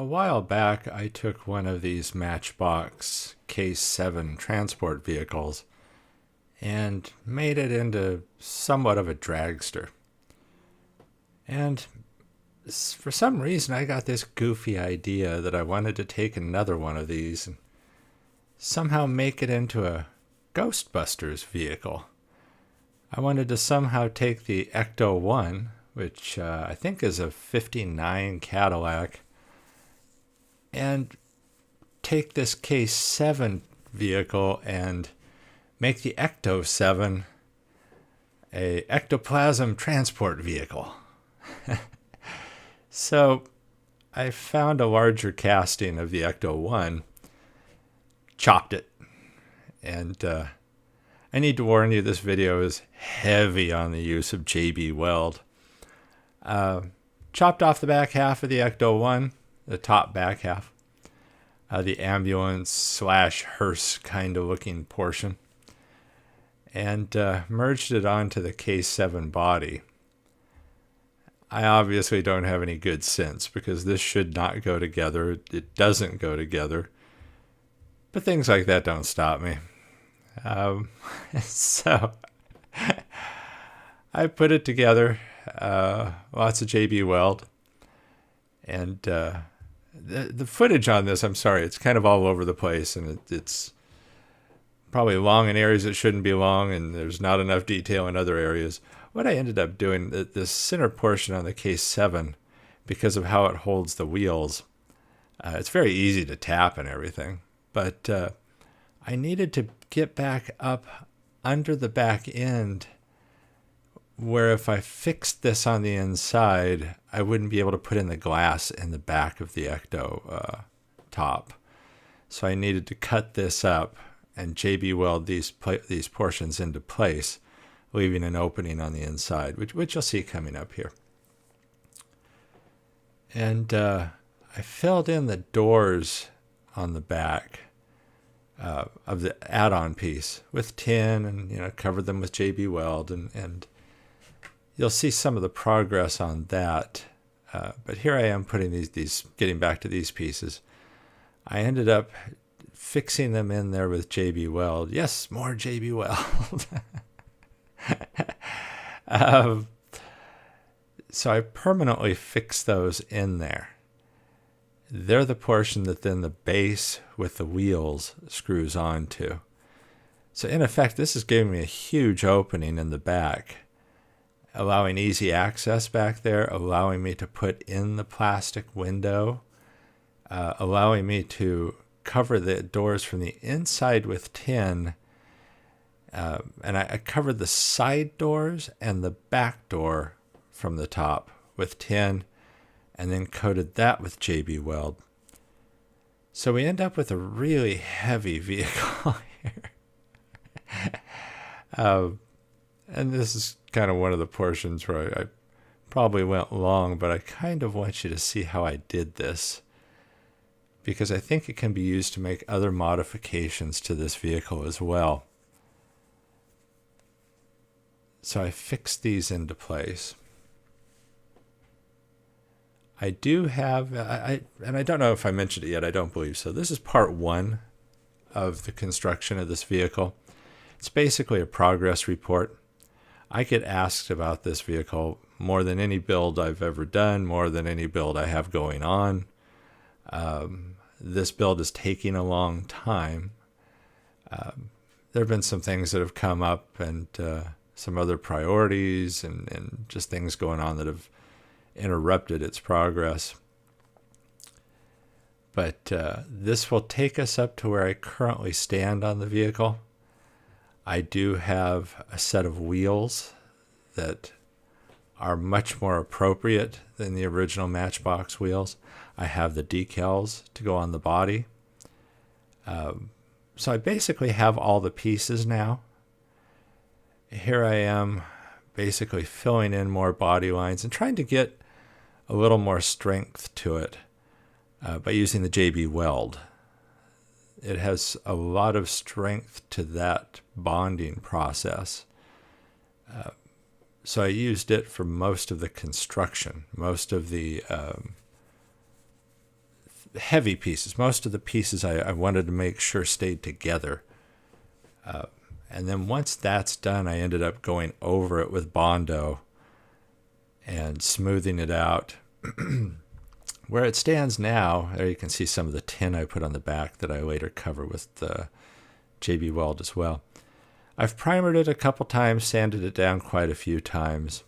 A while back, I took one of these Matchbox K-7 transport vehicles and made it into somewhat of a dragster. And for some reason, I got this goofy idea that I wanted to take another one of these and somehow make it into a Ghostbusters vehicle. I wanted to somehow take the Ecto-1, which I think is a '59 Cadillac, and take this K-7 vehicle and make the Ecto-7 a ectoplasm transport vehicle. So I found a larger casting of the Ecto-1, chopped it, and I need to warn you, this video is heavy on the use of JB Weld. Chopped off the back half of the Ecto-1, the top back half, the ambulance / hearse kind of looking portion, and merged it onto the K-7 body. I obviously don't have any good sense because this should not go together. It doesn't go together. But things like that don't stop me. So I put it together, lots of JB Weld, and the footage on this, I'm sorry, it's kind of all over the place, and it's probably long in areas it shouldn't be long, and there's not enough detail in other areas. What I ended up doing, this center portion on the K7, because of how it holds the wheels, it's very easy to tap and everything, but I needed to get back up under the back end where if I fixed this on the inside, I wouldn't be able to put in the glass in the back of the Ecto top. So I needed to cut this up and JB Weld these portions into place, leaving an opening on the inside, which you'll see coming up here. And I filled in the doors on the back of the add-on piece with tin, and covered them with JB Weld, and you'll see some of the progress on that. But here I am putting these getting back to these pieces. I ended up fixing them in there with JB Weld. Yes, more JB Weld. So I permanently fixed those in there. They're the portion that then the base with the wheels screws onto. So in effect, this is giving me a huge opening in the back, allowing easy access back there, allowing me to put in the plastic window, allowing me to cover the doors from the inside with tin. And I covered the side doors and the back door from the top with tin, and then coated that with JB Weld. So we end up with a really heavy vehicle here. And this is kind of one of the portions where I probably went long, but I kind of want you to see how I did this, because I think it can be used to make other modifications to this vehicle as well. So I fixed these into place. I do have, and I don't know if I mentioned it yet, I don't believe so. This is part one of the construction of this vehicle. It's basically a progress report. I get asked about this vehicle more than any build I've ever done, more than any build I have going on. This build is taking a long time. There have been some things that have come up, and some other priorities and just things going on that have interrupted its progress. But this will take us up to where I currently stand on the vehicle. I do have a set of wheels that are much more appropriate than the original Matchbox wheels. I have the decals to go on the body. So I basically have all the pieces now. Here I am basically filling in more body lines and trying to get a little more strength to it by using the JB Weld. It has a lot of strength to that bonding process. So I used it for most of the construction, most of the heavy pieces. Most of the pieces I wanted to make sure stayed together. And then once that's done, I ended up going over it with Bondo and smoothing it out. Where it stands now, there you can see some of the tin I put on the back that I later cover with the JB Weld as well. I've primered it a couple times, sanded it down quite a few times.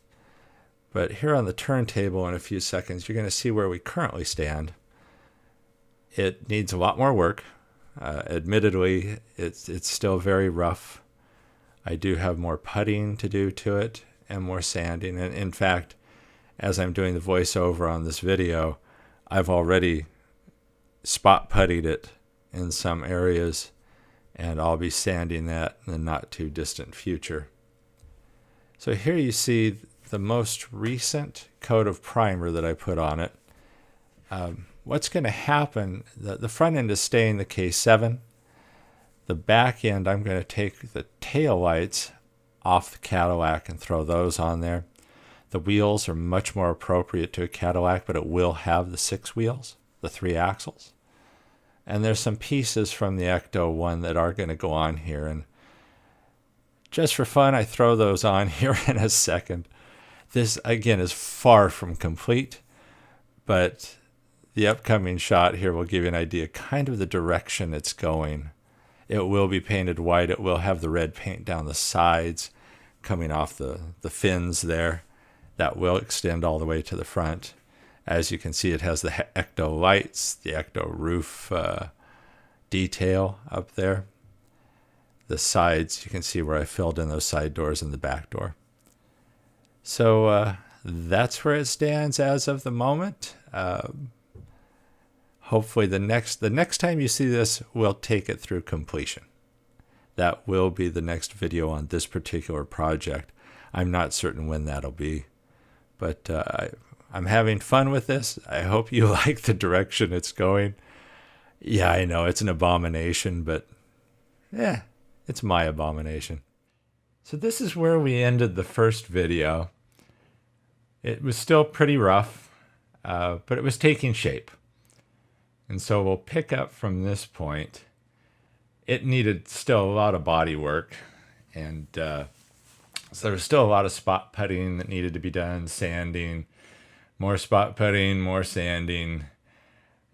But here on the turntable in a few seconds, you're going to see where we currently stand. It needs a lot more work. Admittedly, it's still very rough. I do have more puttying to do to it and more sanding. And in fact, as I'm doing the voiceover on this video, I've already spot puttied it in some areas, and I'll be sanding that in the not too distant future. So here you see the most recent coat of primer that I put on it. What's going to happen, the front end is staying the K-7. The back end, I'm going to take the tail lights off the Cadillac and throw those on there. The wheels are much more appropriate to a Cadillac, but it will have the 6 wheels, the 3 axles. And there's some pieces from the Ecto-1 that are going to go on here. And just for fun, I throw those on here in a second. This, again, is far from complete, but the upcoming shot here will give you an idea kind of the direction it's going. It will be painted white. It will have the red paint down the sides coming off the fins there. That will extend all the way to the front. As you can see, it has the Ecto lights, the Ecto roof detail up there. The sides, you can see where I filled in those side doors and the back door. So that's where it stands as of the moment. Hopefully the next time you see this, we'll take it through completion. That will be the next video on this particular project. I'm not certain when that'll be. But I'm having fun with this. I hope you like the direction it's going. Yeah, I know it's an abomination, but it's my abomination. So this is where we ended the first video. It was still pretty rough, but it was taking shape. And so we'll pick up from this point. It needed still a lot of body work, and so there was still a lot of spot putting that needed to be done, sanding, more spot putting, more sanding.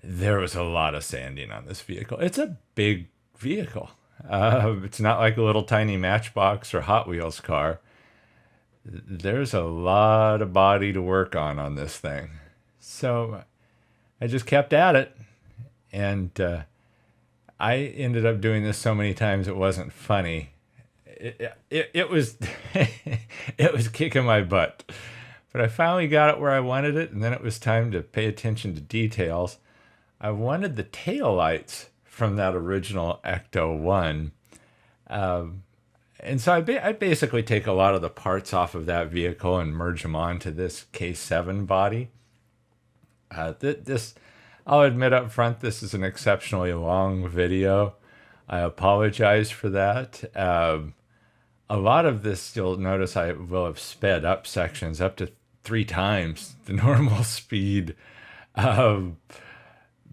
There was a lot of sanding on this vehicle. It's a big vehicle. It's not like a little tiny Matchbox or Hot Wheels car. There's a lot of body to work on this thing. So I just kept at it. And I ended up doing this so many times it wasn't funny. It was it was kicking my butt. But I finally got it where I wanted it, and then it was time to pay attention to details. I wanted the tail lights from that original Ecto-1. And so I basically take a lot of the parts off of that vehicle and merge them onto this K-7 body. I'll admit up front, this is an exceptionally long video. I apologize for that. A lot of this, you'll notice I will have sped up sections up to 3 times the normal speed.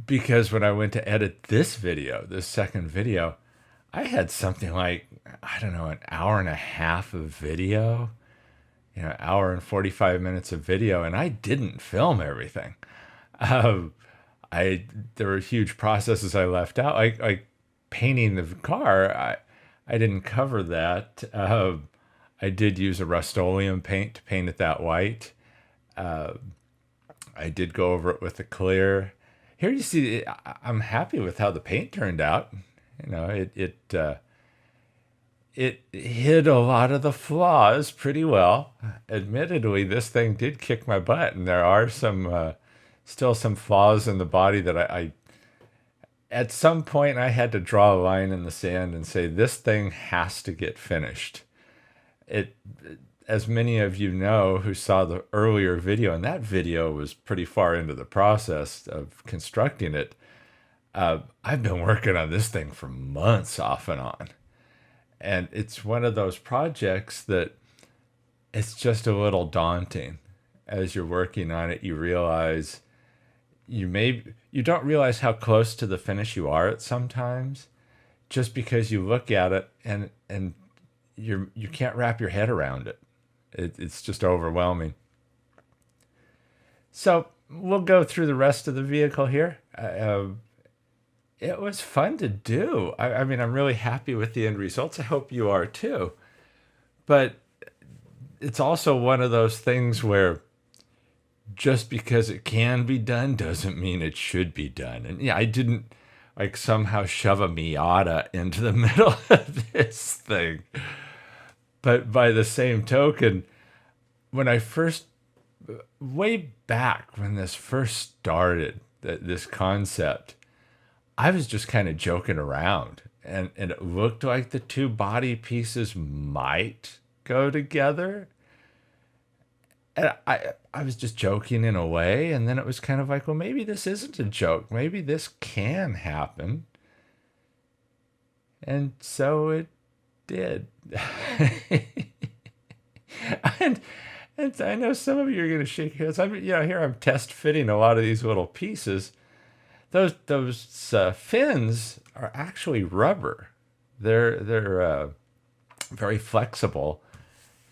Because when I went to edit this video, this second video, I had something like, I don't know, an hour and a half of video, an hour and 45 minutes of video, and I didn't film everything. There were huge processes I left out, like painting the car. I didn't cover that. I did use a Rust-Oleum paint to paint it that white. I did go over it with a clear. Here you see, I'm happy with how the paint turned out. It hid a lot of the flaws pretty well. Admittedly, this thing did kick my butt, and there are still some flaws in the body that I at some point I had to draw a line in the sand and say, this thing has to get finished. As many of you know who saw the earlier video, and that video was pretty far into the process of constructing it, I've been working on this thing for months off and on. And it's one of those projects that it's just a little daunting. As you're working on it, you realize you don't realize how close to the finish you are at sometimes, just because you look at it and you can't wrap your head around it. It's just overwhelming. So we'll go through the rest of the vehicle here. It was fun to do. I mean, I'm really happy with the end results. I hope you are too. But it's also one of those things where just because it can be done doesn't mean it should be done. And yeah, I didn't like somehow shove a Miata into the middle of this thing. But by the same token, when I first, way back when this first started, this concept, I was just kind of joking around. And it looked like the two body pieces might go together. And I was just joking in a way. And then it was kind of like, well, maybe this isn't a joke. Maybe this can happen. And so it did. and and I know some of you are going to shake your heads. Here I'm test fitting a lot of these little pieces. Those fins are actually rubber. They're very flexible,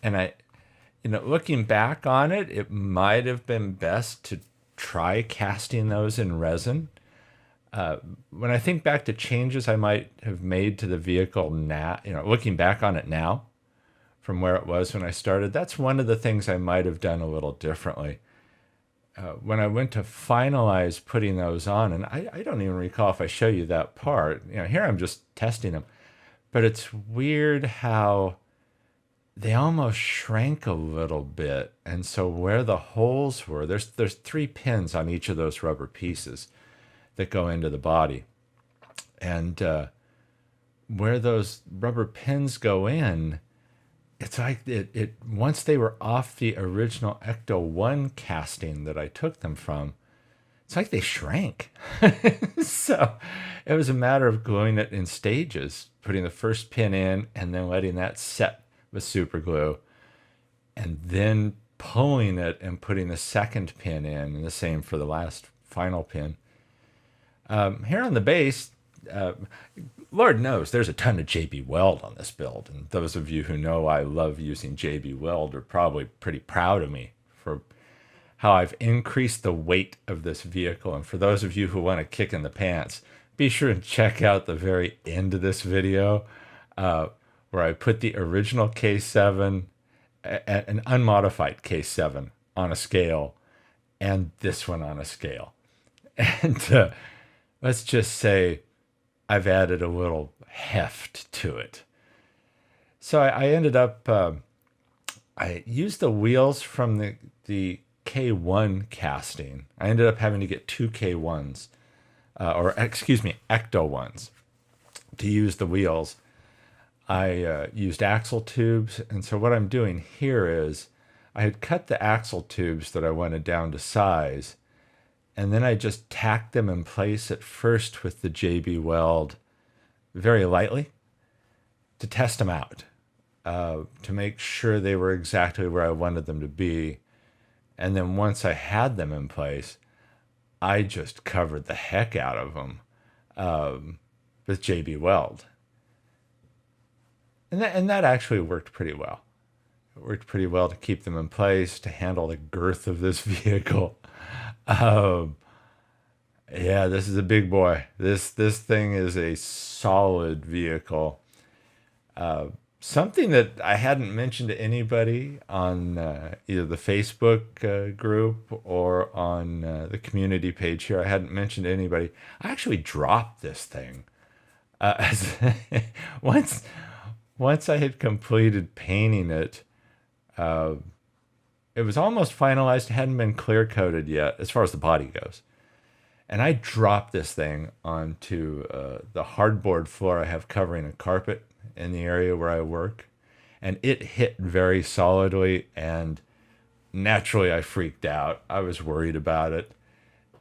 and looking back on it, it might have been best to try casting those in resin. When I think back to changes I might have made to the vehicle now, looking back on it now, from where it was when I started, that's one of the things I might have done a little differently. When I went to finalize putting those on, and I don't even recall if I show you that part. Here I'm just testing them, but it's weird how they almost shrank a little bit. And so where the holes were, there's 3 pins on each of those rubber pieces that go into the body. And where those rubber pins go in, it's like it once they were off the original Ecto-1 casting that I took them from, it's like they shrank. So it was a matter of gluing it in stages, putting the first pin in and then letting that set with super glue, and then pulling it and putting the second pin in, and the same for the last final pin. Here on the base, Lord knows there's a ton of JB Weld on this build, and those of you who know I love using JB Weld are probably pretty proud of me for how I've increased the weight of this vehicle. And for those of you who want a kick in the pants, be sure to check out the very end of this video where I put the original K7, an unmodified K7 on a scale, and this one on a scale. And let's just say I've added a little heft to it. So I ended up, I used the wheels from the K1 casting. I ended up having to get 2 K1s, Ecto-1s, to use the wheels. I used axle tubes, and so what I'm doing here is I had cut the axle tubes that I wanted down to size, and then I just tacked them in place at first with the JB Weld very lightly to test them out, to make sure they were exactly where I wanted them to be. And then once I had them in place, I just covered the heck out of them with JB Weld. And that actually worked pretty well. It worked pretty well to keep them in place, to handle the girth of this vehicle. Yeah, this is a big boy. This thing is a solid vehicle. Something that I hadn't mentioned to anybody on either the Facebook group or on the community page here. I hadn't mentioned to anybody. I actually dropped this thing. Once I had completed painting it, it was almost finalized. It hadn't been clear coated yet as far as the body goes. And I dropped this thing onto the hardboard floor I have covering a carpet in the area where I work. And it hit very solidly, and naturally I freaked out. I was worried about it.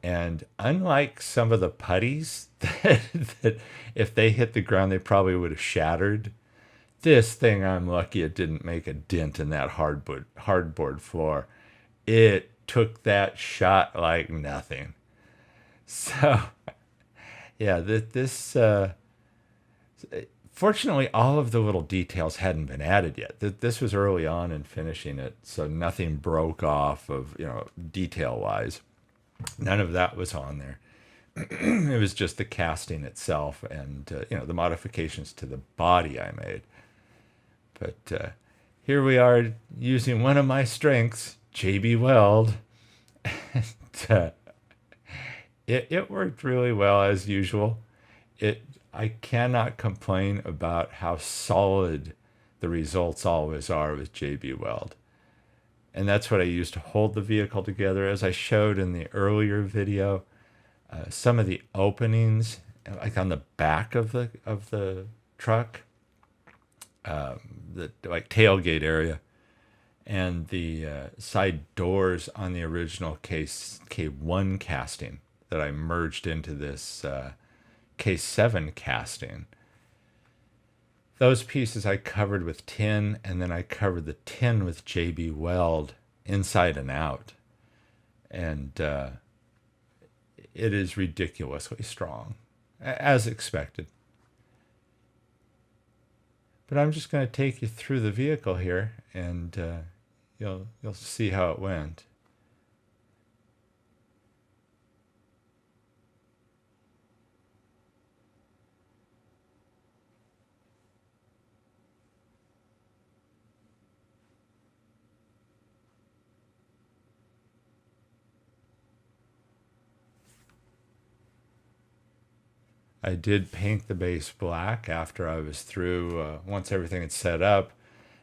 And unlike some of the putties that if they hit the ground, they probably would have shattered, this thing, I'm lucky it didn't make a dent in that hardboard floor. It took that shot like nothing. So, yeah, this fortunately, all of the little details hadn't been added yet. This was early on in finishing it, so nothing broke off of, detail wise. None of that was on there. It was just the casting itself and, the modifications to the body I made. But here we are using one of my strengths, JB Weld. And, it worked really well as usual. I cannot complain about how solid the results always are with JB Weld. And that's what I use to hold the vehicle together. As I showed in the earlier video, some of the openings, like on the back of the truck, the like tailgate area, and the side doors on the original K1 casting that I merged into this K7 casting. Those pieces I covered with tin, and then I covered the tin with JB Weld inside and out. And it is ridiculously strong, as expected. But I'm just going to take you through the vehicle here, and you'll see how it went. I did paint the base black after I was through. Once everything had set up,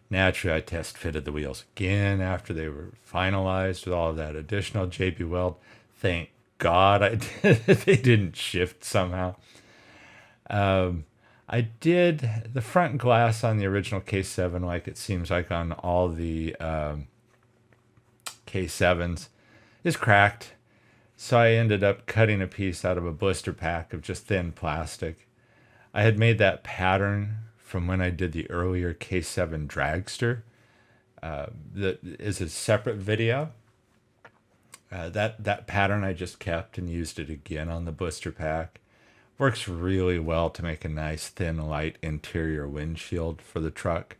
naturally I test fitted the wheels again after they were finalized with all of that additional JB Weld. Thank God I did. They didn't shift somehow. I did the front glass on the original K7, like it seems like on all the K7s, is cracked. So I ended up cutting a piece out of a blister pack of just thin plastic. I had made that pattern from when I did the earlier K7 Dragster. That is a separate video. That pattern I just kept and used it again on the blister pack. Works really well to make a nice thin light interior windshield for the truck.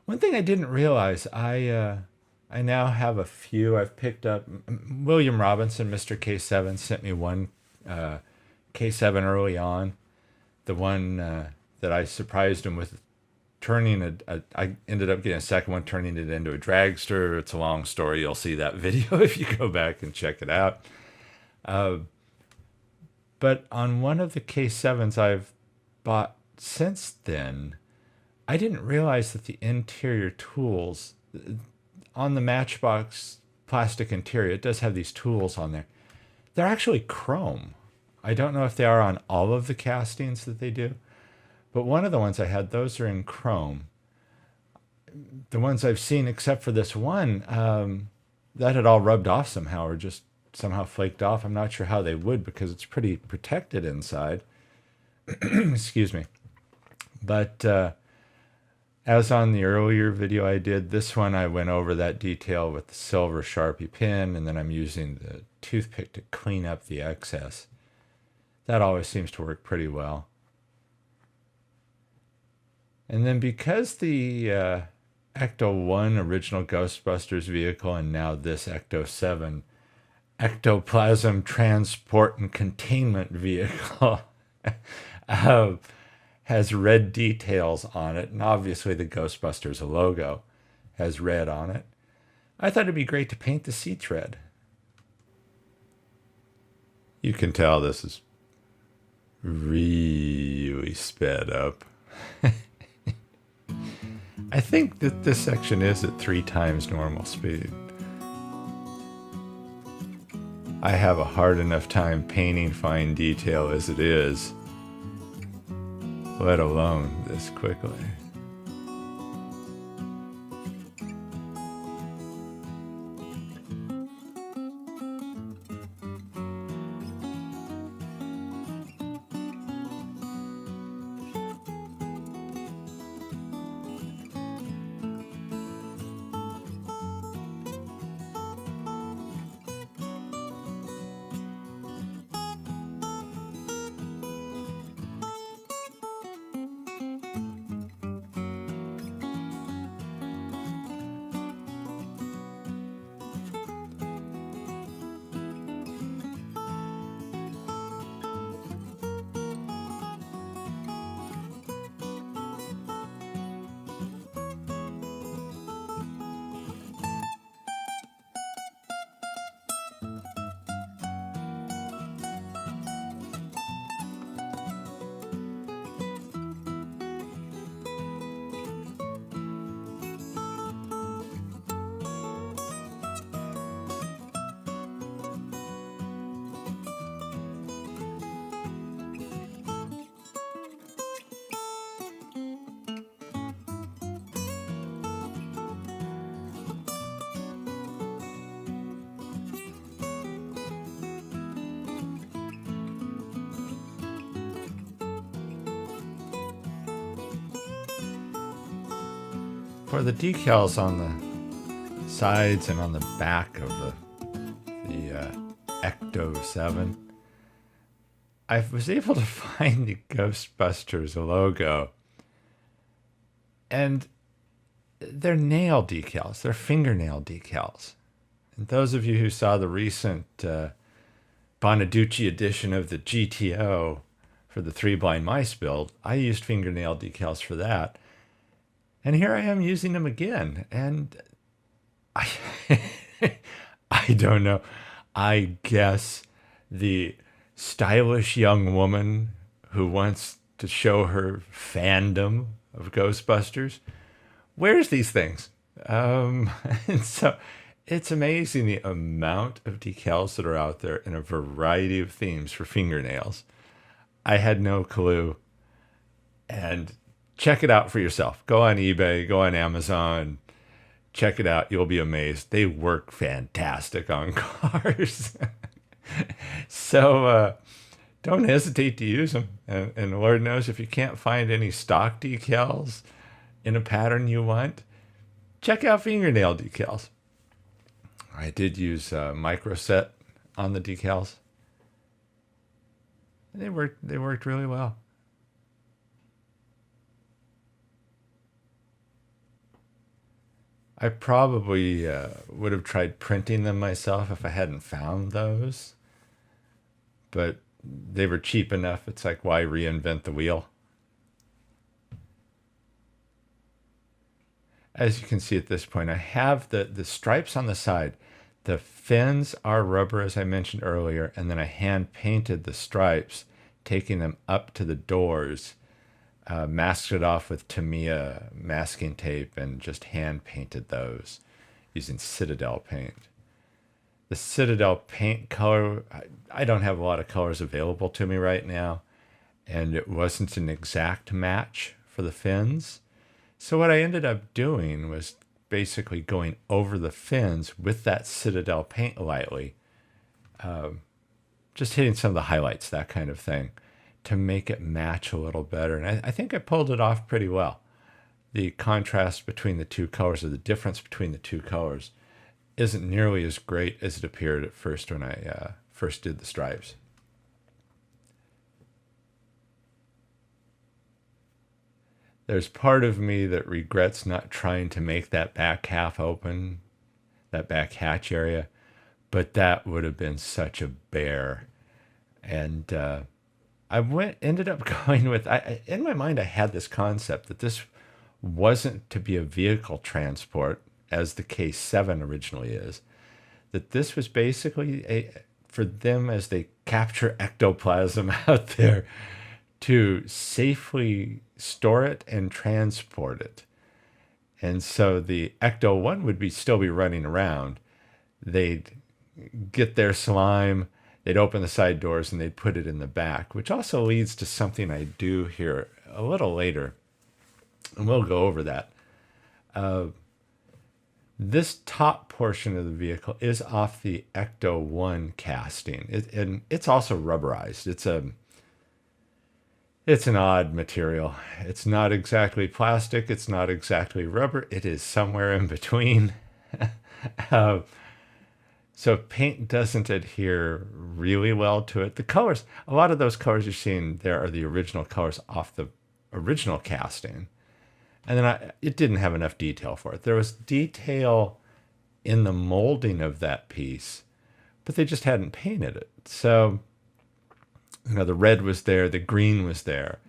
One thing I didn't realize, I now have a few. I've picked up William Robinson, Mr. K7, sent me one K7 early on. The one that I surprised him with turning I ended up getting a second one, turning it into a dragster. It's a long story. You'll see that video if you go back and check it out. But on one of the K7s I've bought since then, I didn't realize that the interior tools on the Matchbox plastic interior, it does have these tools on there. They're actually chrome. I don't know if they are on all of the castings that they do, but one of the ones I had, those are in chrome. The ones I've seen, except for this one, that had all rubbed off somehow or just somehow flaked off. I'm not sure how they would because it's pretty protected inside. Excuse me. But as on the earlier video I did, this one I went over that detail with the silver Sharpie pen, and then I'm using the toothpick to clean up the excess. That always seems to work pretty well. And then because the Ecto-1 original Ghostbusters vehicle and now this Ecto-7 Ectoplasm transport and containment vehicle has red details on it, and obviously the Ghostbusters logo has red on it, I thought it'd be great to paint the seats red. You can tell this is really sped up. I think that this section is at 3 times normal speed. I have a hard enough time painting fine detail as it is, let alone this quickly. For the decals on the sides and on the back of the Ecto-7, I was able to find the Ghostbusters logo, and they're nail decals. They're fingernail decals. And those of you who saw the recent Bonaducci edition of the GTO for the 3 Blind Mice build, I used fingernail decals for that. And here I am using them again. And I, I don't know. I guess the stylish young woman who wants to show her fandom of Ghostbusters wears these things. And so it's amazing the amount of decals that are out there in a variety of themes for fingernails. I had no clue. And check it out for yourself. Go on eBay, go on Amazon, check it out. You'll be amazed. They work fantastic on cars. So don't hesitate to use them. And Lord knows if you can't find any stock decals in a pattern you want, check out fingernail decals. I did use microset on the decals. They worked really well. I probably would have tried printing them myself if I hadn't found those. But they were cheap enough. It's like, why reinvent the wheel? As you can see at this point, I have the stripes on the side. The fins are rubber, as I mentioned earlier, and then I hand painted the stripes, taking them up to the doors. Masked it off with Tamiya masking tape and just hand painted those using Citadel paint. The Citadel paint color, I don't have a lot of colors available to me right now, and it wasn't an exact match for the fins. So what I ended up doing was basically going over the fins with that Citadel paint lightly, just hitting some of the highlights, that kind of thing, to make it match a little better. And I think I pulled it off pretty well. The contrast between the two colors, or the difference between the two colors, isn't nearly as great as it appeared at first when I first did the stripes. There's part of me that regrets not trying to make that back half open, that back hatch area, but that would have been such a bear. And I ended up going with, in my mind, I had this concept that this wasn't to be a vehicle transport, as the K-7 originally is, that this was basically for them as they capture ectoplasm out there to safely store it and transport it. And so the Ecto-1 would still be running around. They'd get their slime, they'd open the side doors, and they'd put it in the back, which also leads to something I do here a little later. And we'll go over that. This top portion of the vehicle is off the Ecto-1 casting. And it's also rubberized. It's an odd material. It's not exactly plastic. It's not exactly rubber. It is somewhere in between. So paint doesn't adhere really well to it. The colors, a lot of those colors you're seeing there are the original colors off the original casting. And then it didn't have enough detail for it. There was detail in the molding of that piece, but they just hadn't painted it. So, the red was there, the green was there.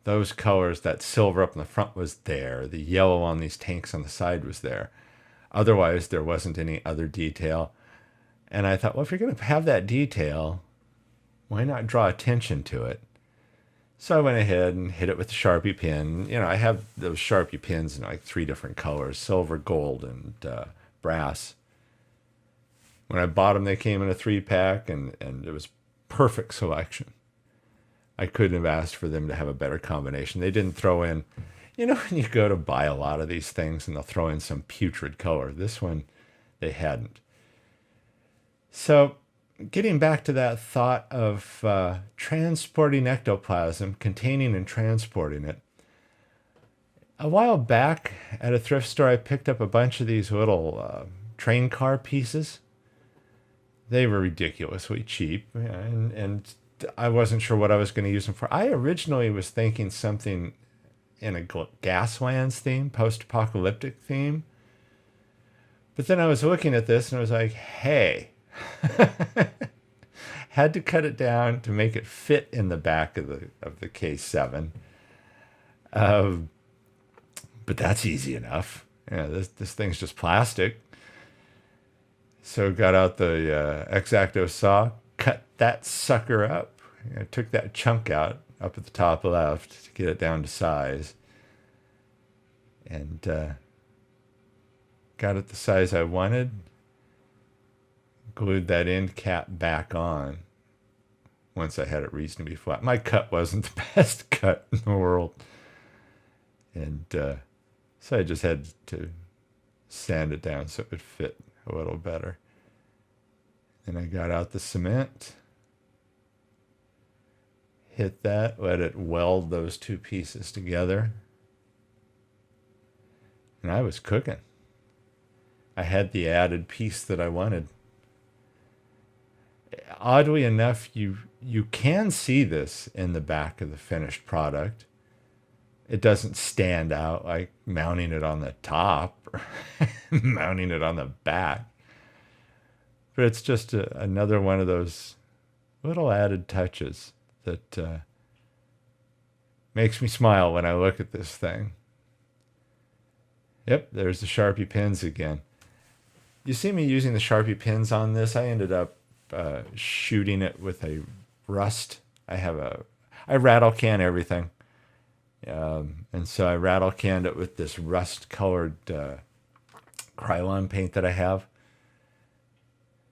Those colors, that silver up in the front was there. The yellow on these tanks on the side was there. Otherwise, there wasn't any other detail. And I thought, well, if you're going to have that detail, why not draw attention to it? So I went ahead and hit it with the Sharpie pen. I have those Sharpie pens in like 3 different colors, silver, gold, and brass. When I bought them, they came in a 3-pack, and it was perfect selection. I couldn't have asked for them to have a better combination. They didn't throw in, when you go to buy a lot of these things and they'll throw in some putrid color. This one, they hadn't. So getting back to that thought of transporting ectoplasm, containing and transporting it, A while back at a thrift store, I picked up a bunch of these little train car pieces. They were ridiculously cheap, and I wasn't sure what I was going to use them for. I originally was thinking something in a Gaslands theme, post-apocalyptic theme. But then I was looking at this and I was like, hey, had to cut it down to make it fit in the back of the K-7. But that's easy enough. This thing's just plastic. So got out the X-Acto saw, cut that sucker up. I took that chunk out up at the top left to get it down to size. And got it the size I wanted. Glued that end cap back on once I had it reasonably flat. My cut wasn't the best cut in the world. And so I just had to sand it down so it would fit a little better. Then I got out the cement, hit that, let it weld those two pieces together. And I was cooking. I had the added piece that I wanted. Oddly enough, you can see this in the back of the finished product. It doesn't stand out like mounting it on the top or mounting it on the back. But it's just another one of those little added touches that makes me smile when I look at this thing. Yep, there's the Sharpie pins again. You see me using the Sharpie pins on this. I ended up shooting it with a rust. I rattle can everything. And so I rattle canned it with this rust colored Krylon paint that I have.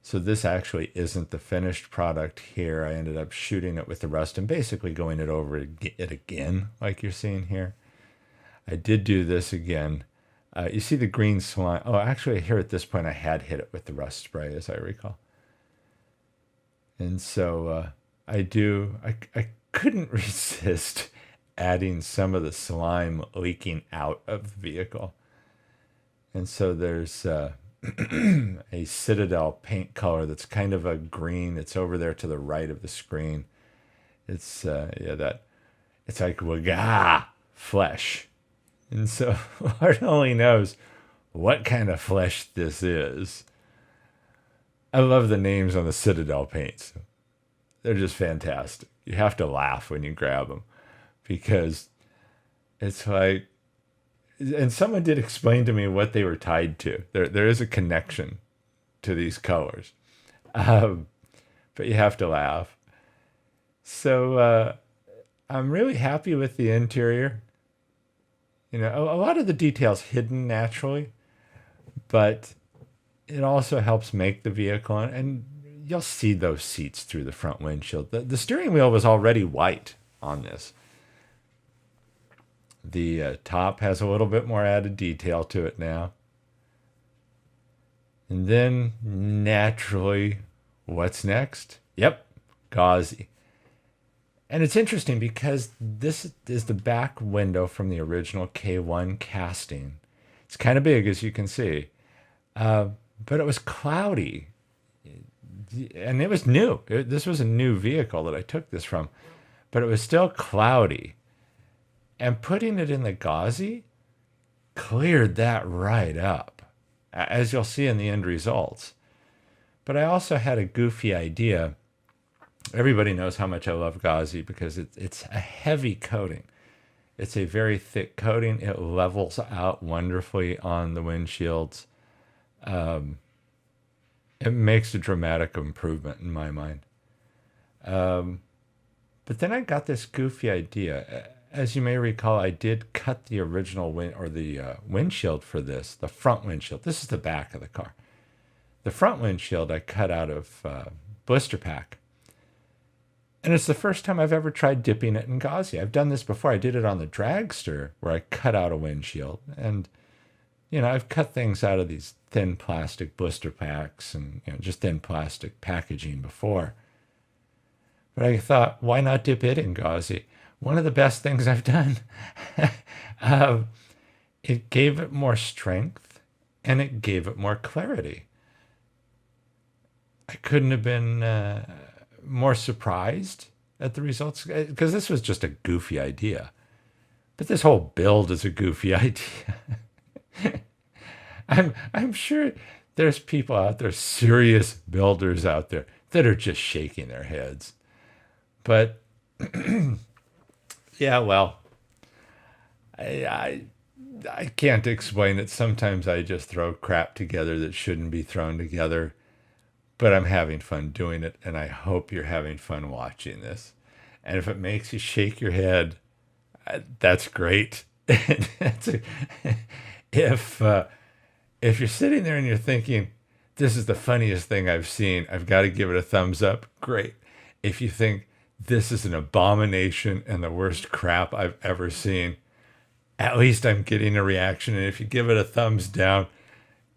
So this actually isn't the finished product here. I ended up shooting it with the rust and basically going it over it again, like you're seeing here. I did do this again. You see the green slime. Oh, actually here at this point I had hit it with the rust spray, as I recall. And so I couldn't resist adding some of the slime leaking out of the vehicle. And so there's a Citadel paint color that's kind of a green. It's over there to the right of the screen. It's it's like Wagah flesh. And so Lord only knows what kind of flesh this is. I love the names on the Citadel paints. They're just fantastic. You have to laugh when you grab them because it's like, and someone did explain to me what they were tied to. There is a connection to these colors, but you have to laugh. So I'm really happy with the interior. You know, a lot of the details hidden naturally, but it also helps make the vehicle, and you'll see those seats through the front windshield. The steering wheel was already white on this. The top has a little bit more added detail to it now. And then, naturally, what's next? Yep, gauzy. And it's interesting because this is the back window from the original K1 casting. It's kind of big, as you can see. But it was cloudy. And it was new. This was a new vehicle that I took this from. But it was still cloudy. And putting it in the gauzy cleared that right up, as you'll see in the end results. But I also had a goofy idea. Everybody knows how much I love gauzy because it's a heavy coating. It's a very thick coating. It levels out wonderfully on the windshields. It makes a dramatic improvement in my mind. But then I got this goofy idea. As you may recall, I did cut the original windshield for this, the front windshield. This is the back of the car. The front windshield I cut out of blister pack. And it's the first time I've ever tried dipping it in gauzy. I've done this before. I did it on the dragster where I cut out a windshield. And, you know, I've cut things out of these thin plastic blister packs and, you know, just thin plastic packaging before. But I thought, why not dip it in gauzy? One of the best things I've done. It gave it more strength and it gave it more clarity. I couldn't have been more surprised at the results because this was just a goofy idea. But this whole build is a goofy idea. I'm sure there's people out there, serious builders out there, that are just shaking their heads. But yeah, well, I I can't explain it. Sometimes I just throw crap together that shouldn't be thrown together, but I'm having fun doing it, and I hope you're having fun watching this. And if it makes you shake your head, that's great. That's a, if if you're sitting there and you're thinking, this is the funniest thing I've seen, I've got to give it a thumbs up, great. If you think this is an abomination and the worst crap I've ever seen, at least I'm getting a reaction. And if you give it a thumbs down,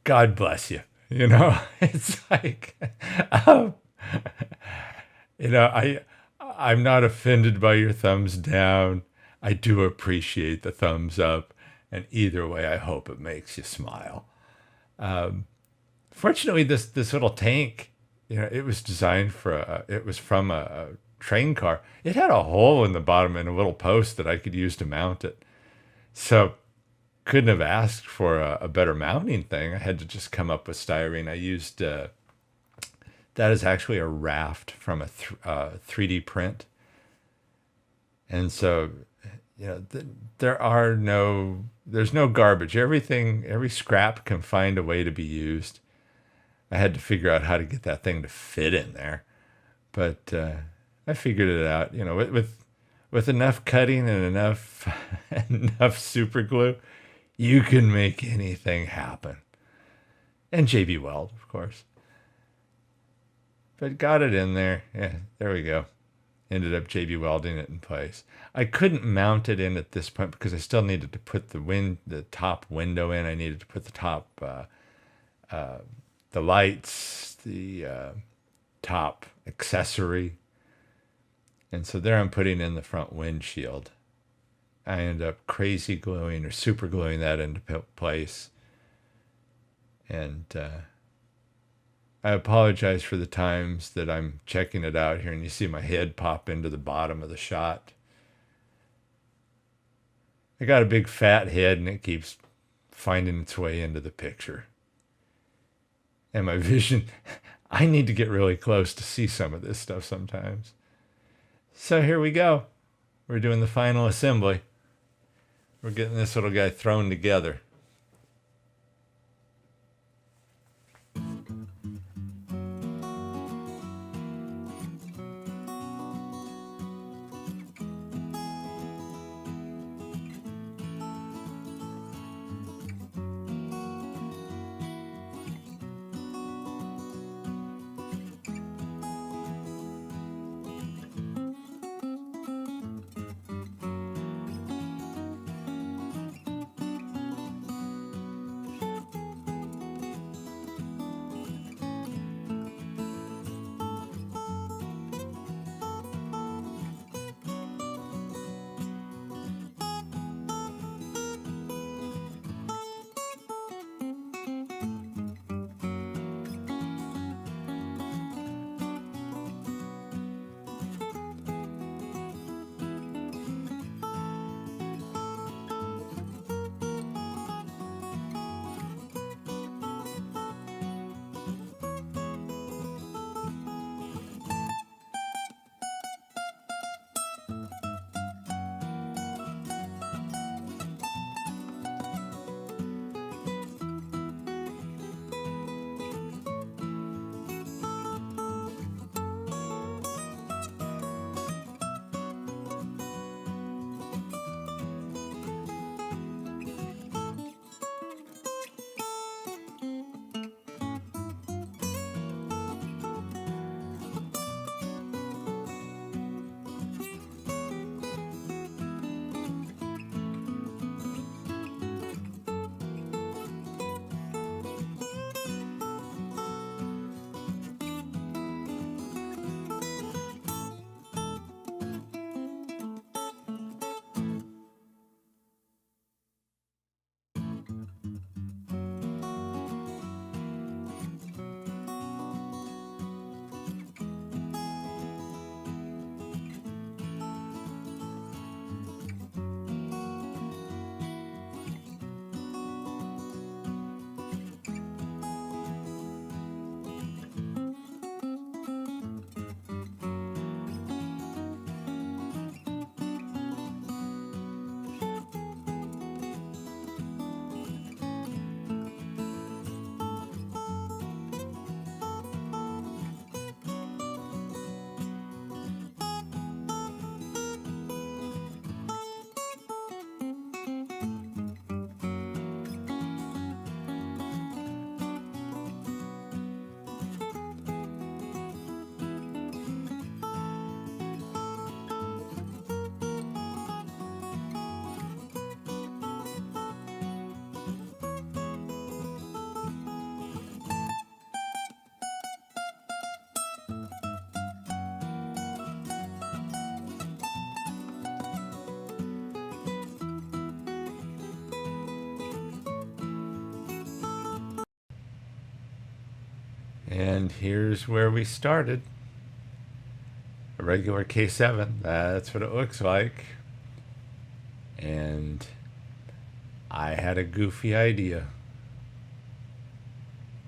God bless you. You know, it's like, um, I'm not offended by your thumbs down. I do appreciate the thumbs up. And either way, I hope it makes you smile. Fortunately, this little tank, it was designed it was from a train car. It had a hole in the bottom and a little post that I could use to mount it. So couldn't have asked for a better mounting thing. I had to just come up with styrene. I used that is actually a raft from a 3D print, and so there's no garbage. Every scrap can find a way to be used. I had to figure out how to get that thing to fit in there, but I figured it out. With enough cutting and enough enough super glue, you can make anything happen. And JB Weld, of course. But got it in there. Yeah, there we go. Ended up JB welding it in place. I couldn't mount it in at this point because I still needed to put the top window in. I needed to put the top, the lights, the top accessory. And so there I'm putting in the front windshield. I end up crazy gluing or super gluing that into place. And I apologize for the times that I'm checking it out here and you see my head pop into the bottom of the shot. I got a big fat head and it keeps finding its way into the picture. And my vision, I need to get really close to see some of this stuff sometimes. So here we go. We're doing the final assembly. We're getting this little guy thrown together. And here's where we started. A regular K-7, that's what it looks like. And I had a goofy idea.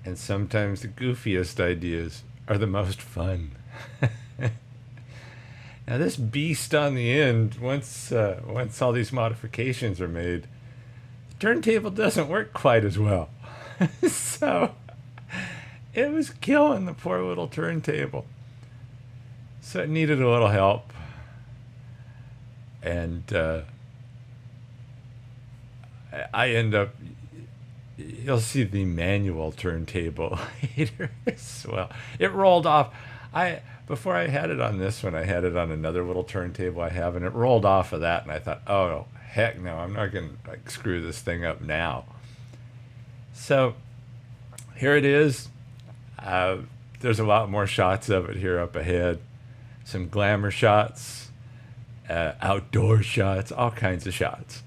And sometimes the goofiest ideas are the most fun. Now this beast on the end, once all these modifications are made, the turntable doesn't work quite as well. So it was killing the poor little turntable. So it needed a little help. And I end up, you'll see the manual turntable later as well. It rolled off. Before I had it on this one, I had it on another little turntable I have, and it rolled off of that, and I thought, oh, heck no, I'm not going to screw this thing up now. So here it is. There's a lot more shots of it here up ahead. Some glamour shots, outdoor shots, all kinds of shots.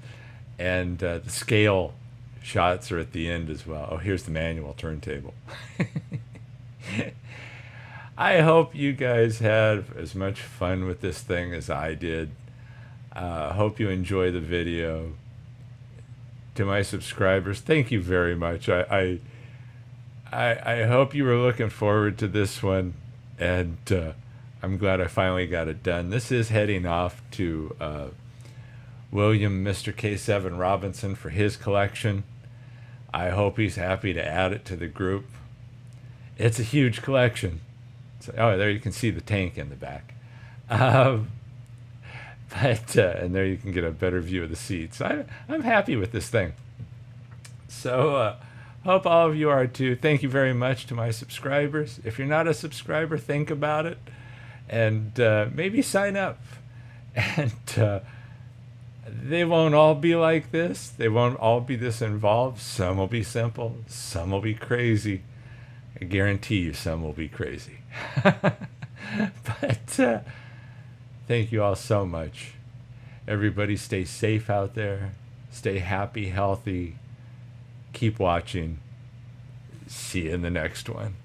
And the scale shots are at the end as well. Oh, here's the manual turntable. I hope you guys had as much fun with this thing as I did. Hope you enjoy the video. To my subscribers, thank you very much. I hope you were looking forward to this one, and I'm glad I finally got it done. This is heading off to William Mr. K-7 Robinson for his collection. I hope he's happy to add it to the group. It's a huge collection. So, oh, there you can see the tank in the back. And there you can get a better view of the seats. I'm happy with this thing. So hope all of you are too. Thank you very much to my subscribers. If you're not a subscriber, think about it. And maybe sign up. And they won't all be like this. They won't all be this involved. Some will be simple. Some will be crazy. I guarantee you some will be crazy. But thank you all so much. Everybody stay safe out there. Stay happy, healthy. Keep watching. See you in the next one.